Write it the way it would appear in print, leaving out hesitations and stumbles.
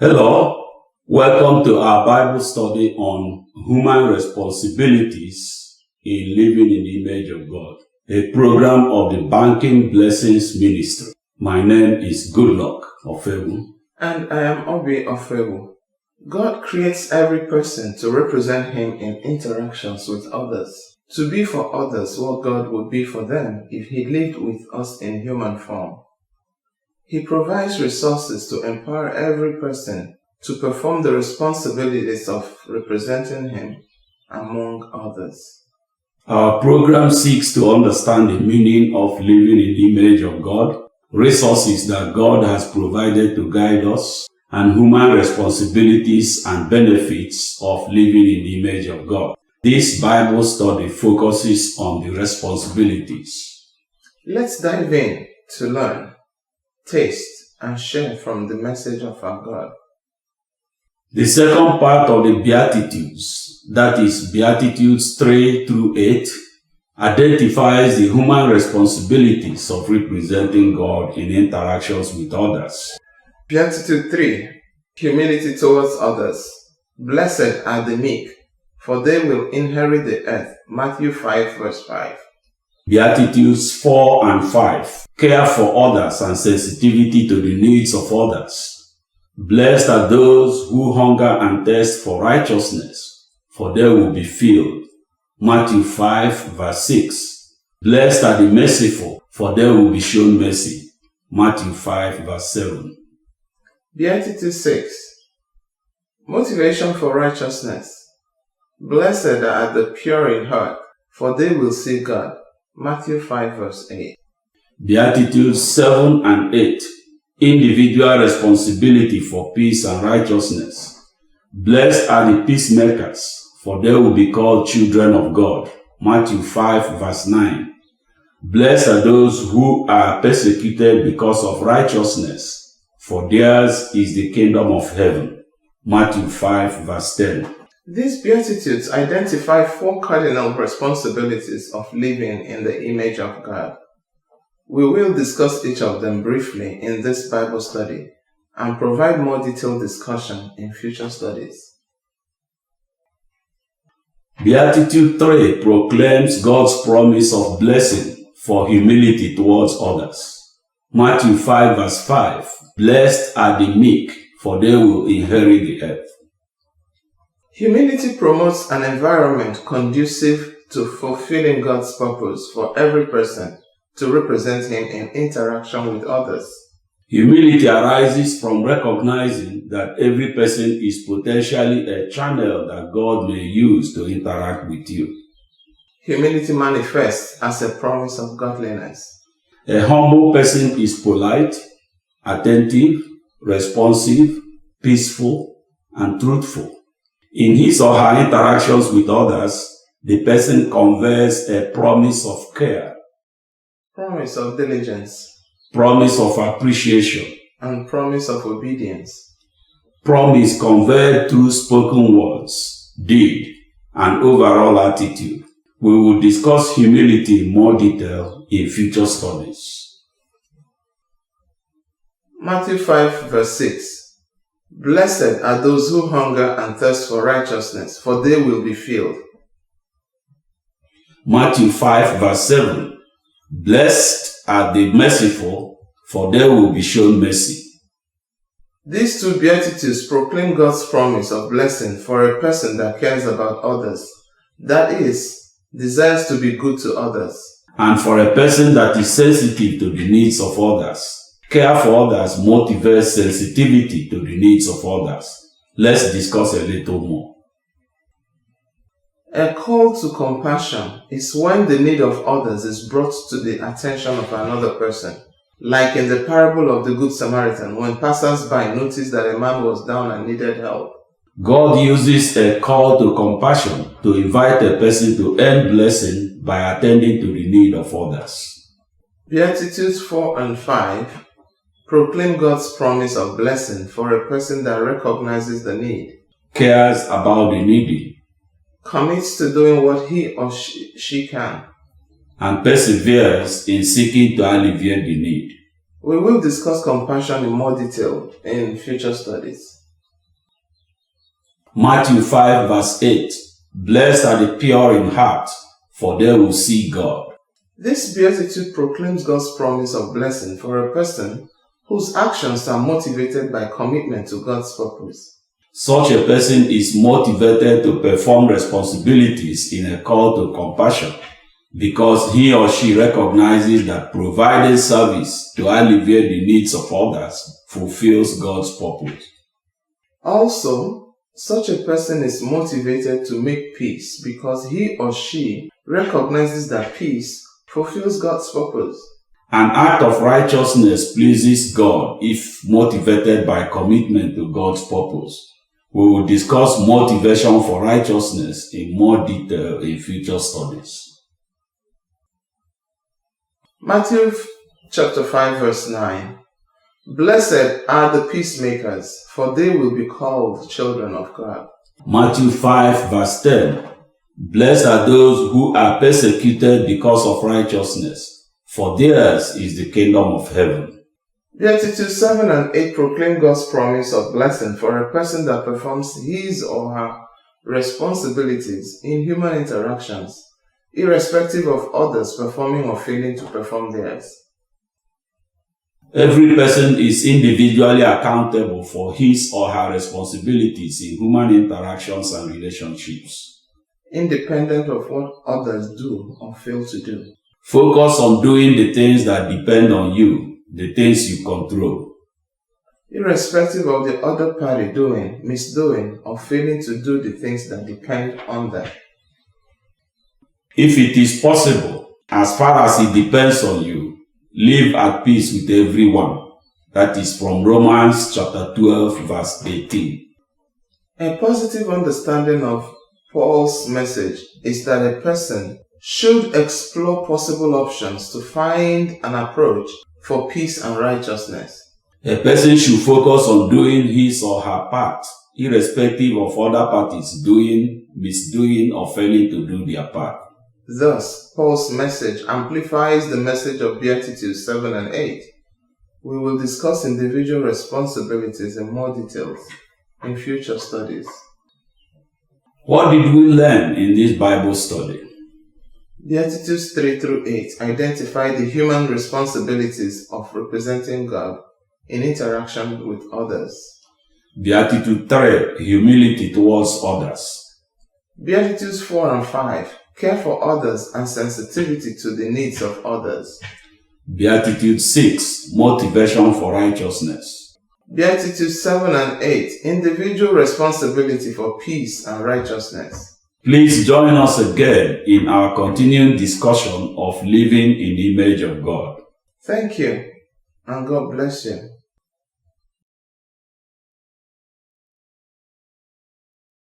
Hello, welcome to our Bible study on human responsibilities in living in the image of God, a program of the Banking Blessings Ministry. My name is Goodluck Ofebu. And I am Obi Ofebu. God creates every person to represent Him in interactions with others, to be for others what God would be for them if He lived with us in human form. He provides resources to empower every person to perform the responsibilities of representing Him among others. Our program seeks to understand the meaning of living in the image of God, resources that God has provided to guide us, and human responsibilities and benefits of living in the image of God. This Bible study focuses on the responsibilities. Let's dive in to learn, taste, and share from the message of our God. The second part of the Beatitudes, that is Beatitudes 3 through 8, identifies the human responsibilities of representing God in interactions with others. Beatitude 3, humility towards others. Blessed are the meek, for they will inherit the earth. Matthew 5 verse 5. Beatitudes 4 and 5, care for others and sensitivity to the needs of others. Blessed are those who hunger and thirst for righteousness, for they will be filled. Matthew 5 verse 6. Blessed are the merciful, for they will be shown mercy. Matthew 5 verse 7. Beatitude 6, motivation for righteousness. Blessed are the pure in heart, for they will see God. Matthew 5 verse 8. Beatitudes 7 and 8, individual responsibility for peace and righteousness. Blessed are the peacemakers, for they will be called children of God. Matthew 5 verse 9. Blessed are those who are persecuted because of righteousness, for theirs is the kingdom of heaven. Matthew 5 verse 10. These Beatitudes identify 4 cardinal responsibilities of living in the image of God. We will discuss each of them briefly in this Bible study and provide more detailed discussion in future studies. Beatitude 3 proclaims God's promise of blessing for humility towards others. Matthew 5 verse 5, blessed are the meek, for they will inherit the earth. Humility promotes an environment conducive to fulfilling God's purpose for every person to represent Him in interaction with others. Humility arises from recognizing that every person is potentially a channel that God may use to interact with you. Humility manifests as a promise of godliness. A humble person is polite, attentive, responsive, peaceful, and truthful. In his or her interactions with others, the person conveys a promise of care, promise of diligence, promise of appreciation, and promise of obedience. Promise conveyed through spoken words, deed, and overall attitude. We will discuss humility in more detail in future studies. Matthew 5 verse 6. Blessed are those who hunger and thirst for righteousness, for they will be filled. Matthew 5 verse 7. Blessed are the merciful, for they will be shown mercy. These 2 Beatitudes proclaim God's promise of blessing for a person that cares about others, that is, desires to be good to others. And for a person that is sensitive to the needs of others. Care for others motivates sensitivity to the needs of others. Let's discuss a little more. A call to compassion is when the need of others is brought to the attention of another person. Like in the parable of the Good Samaritan, when passers-by noticed that a man was down and needed help. God uses a call to compassion to invite a person to earn blessing by attending to the need of others. Beatitudes 4 and 5 proclaim God's promise of blessing for a person that recognizes the need, cares about the needy, commits to doing what he or she can, and perseveres in seeking to alleviate the need. We will discuss compassion in more detail in future studies. Matthew 5 verse 8. Blessed are the pure in heart, for they will see God. This beatitude proclaims God's promise of blessing for a person whose actions are motivated by commitment to God's purpose. Such a person is motivated to perform responsibilities in a call to compassion because he or she recognizes that providing service to alleviate the needs of others fulfills God's purpose. Also, such a person is motivated to make peace because he or she recognizes that peace fulfills God's purpose. An act of righteousness pleases God if motivated by commitment to God's purpose. We will discuss motivation for righteousness in more detail in future studies. Matthew chapter 5 verse 9. Blessed are the peacemakers, for they will be called children of God. Matthew 5 verse 10. Blessed are those who are persecuted because of righteousness, for theirs is the kingdom of heaven. Beatitudes 7 and 8 proclaim God's promise of blessing for a person that performs his or her responsibilities in human interactions, irrespective of others performing or failing to perform theirs. Every person is individually accountable for his or her responsibilities in human interactions and relationships, independent of what others do or fail to do. Focus on doing the things that depend on you, the things you control. Irrespective of the other party doing, misdoing, or failing to do the things that depend on them. If it is possible, as far as it depends on you, live at peace with everyone. That is from Romans chapter 12 verse 18. A positive understanding of Paul's message is that a person should explore possible options to find an approach for peace and righteousness. A person should focus on doing his or her part, irrespective of other parties doing, misdoing, or failing to do their part. Thus, Paul's message amplifies the message of Beatitudes 7 and 8. We will discuss individual responsibilities in more details in future studies. What did we learn in this Bible study? Beatitudes 3 through 8 identify the human responsibilities of representing God in interaction with others. Beatitude 3, humility towards others. Beatitudes 4 and 5, care for others and sensitivity to the needs of others. Beatitude 6, motivation for righteousness. Beatitudes 7 and 8, individual responsibility for peace and righteousness. Please join us again in our continuing discussion of living in the image of God. Thank you, and God bless you.